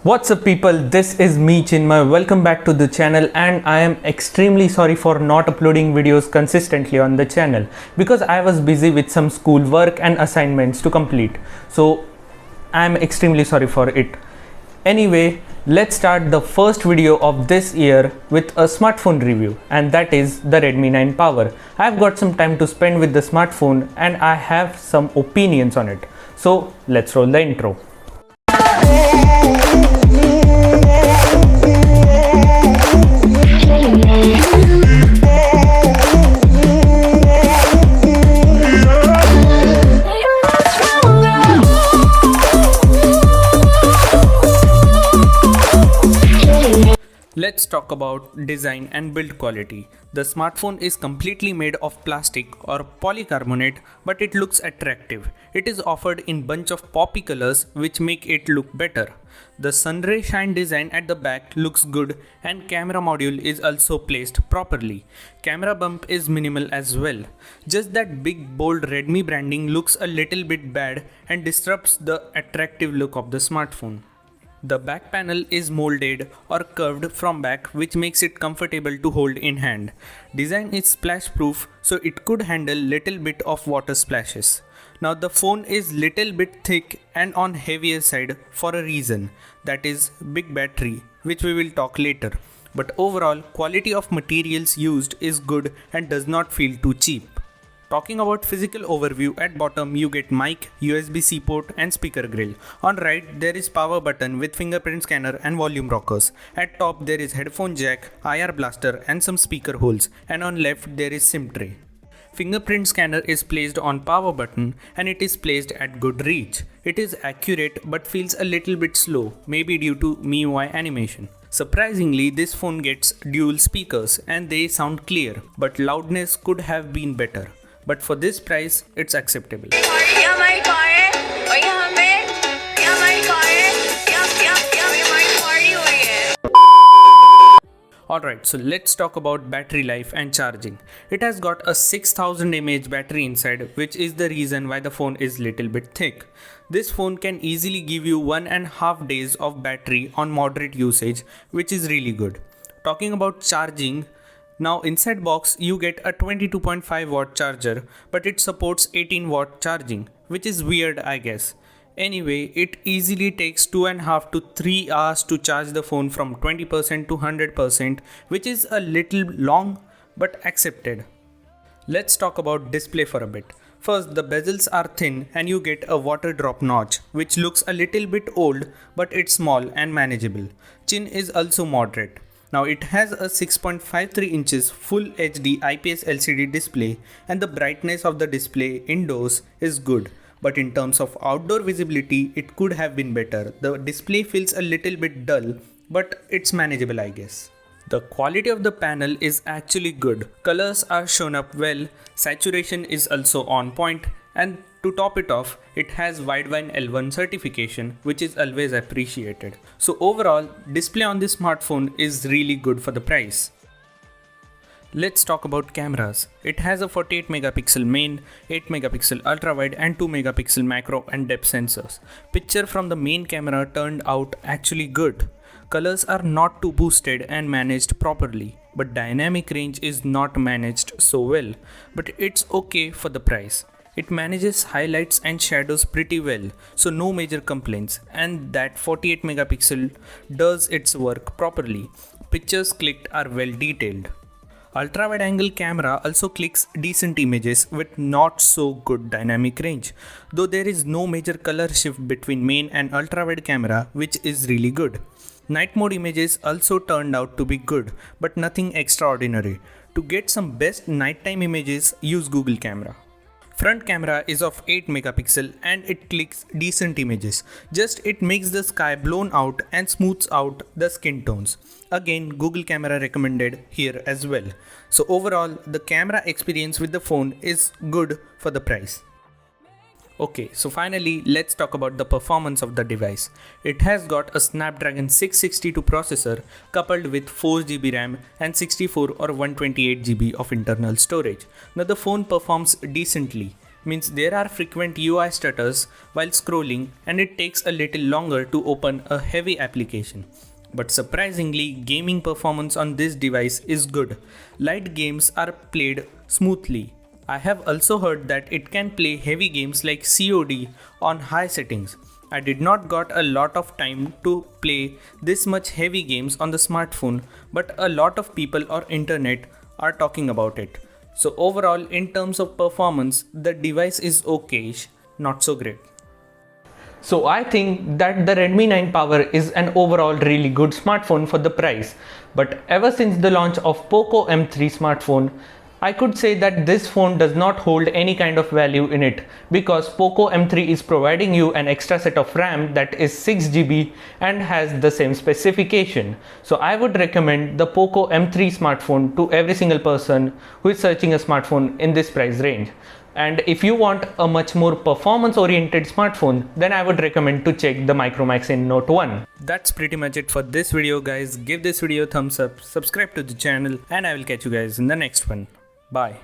What's up people, this is me Chinmay. Welcome back to the channel, and I am extremely sorry for not uploading videos consistently on the channel because I was busy with some school work and assignments to complete. So I am extremely sorry for it. Anyway, let's start the first video of this year with a smartphone review, and that is the Redmi 9 Power. I've got some time to spend with the smartphone and I have some opinions on it. So let's roll the intro. Let's talk about design and build quality. The smartphone is completely made of plastic or polycarbonate, but it looks attractive. It is offered in bunch of poppy colors which make it look better. The sunray shine design at the back looks good, and camera module is also placed properly. Camera bump is minimal as well. Just that big bold Redmi branding looks a little bit bad and disrupts the attractive look of the smartphone. The back panel is molded or curved from back, which makes it comfortable to hold in hand. Design is splash proof, so it could handle little bit of water splashes. Now the phone is little bit thick and on heavier side for a reason, that is big battery, which we will talk later. But overall, quality of materials used is good and does not feel too cheap. Talking about physical overview, at bottom you get mic, USB-C port and speaker grill. On right there is power button with fingerprint scanner and volume rockers. At top there is headphone jack, IR blaster and some speaker holes, and on left there is SIM tray. Fingerprint scanner is placed on power button and it is placed at good reach. It is accurate but feels a little bit slow, maybe due to MIUI animation. Surprisingly, this phone gets dual speakers and they sound clear, but loudness could have been better. But for this price, it's acceptable. Alright, so let's talk about battery life and charging. It has got a 6000 mAh battery inside, which is the reason why the phone is little bit thick. This phone can easily give you 1.5 days of battery on moderate usage, which is really good. Talking about charging, now inside box you get a 22.5 watt charger, but it supports 18 watt charging, which is weird I guess. Anyway, it easily takes 2.5 to 3 hours to charge the phone from 20% to 100%, which is a little long but accepted. Let's talk about display for a bit. First, the bezels are thin and you get a water drop notch, which looks a little bit old, but it's small and manageable. Chin is also moderate. Now it has a 6.53 inches Full HD IPS LCD display, and the brightness of the display indoors is good, but in terms of outdoor visibility it could have been better. The display feels a little bit dull, but it's manageable I guess. The quality of the panel is actually good. Colors are shown up well, saturation is also on point, and to top it off, it has Widevine L1 certification, which is always appreciated. So overall, display on this smartphone is really good for the price. Let's talk about cameras. It has a 48 megapixel main, 8 megapixel ultra wide and 2 megapixel macro and depth sensors. Picture from the main camera turned out actually good. Colors are not too boosted and managed properly, but dynamic range is not managed so well, but it's okay for the price. It manages highlights and shadows pretty well, so no major complaints, and that 48 megapixel does its work properly. Pictures clicked are well detailed. Ultra wide angle camera also clicks decent images with not so good dynamic range, though there is no major color shift between main and ultra wide camera, which is really good. Night mode images also turned out to be good, but nothing extraordinary. To get some best nighttime images, use Google Camera. Front camera is of 8 megapixel and it clicks decent images. Just it makes the sky blown out and smooths out the skin tones. Again, Google Camera recommended here as well. So overall, the camera experience with the phone is good for the price. Okay, so finally let's talk about the performance of the device. It has got a Snapdragon 662 processor coupled with 4GB RAM and 64 or 128GB of internal storage. Now the phone performs decently. means there are frequent UI stutters while scrolling and it takes a little longer to open a heavy application. But surprisingly, gaming performance on this device is good. Light games are played smoothly. I have also heard that it can play heavy games like COD on high settings. I did not got a lot of time to play this much heavy games on the smartphone, but a lot of people or internet are talking about it. So overall, in terms of performance, the device is okayish, not so great. So I think that the Redmi 9 Power is an overall really good smartphone for the price. But ever since the launch of POCO M3 smartphone, I could say that this phone does not hold any kind of value in it, because POCO M3 is providing you an extra set of RAM that is 6GB and has the same specification. So I would recommend the POCO M3 smartphone to every single person who is searching a smartphone in this price range. And if you want a much more performance oriented smartphone, then I would recommend to check the Micromax in Note 1. That's pretty much it for this video, guys. Give this video a thumbs up, subscribe to the channel, and I will catch you guys in the next one. Bye.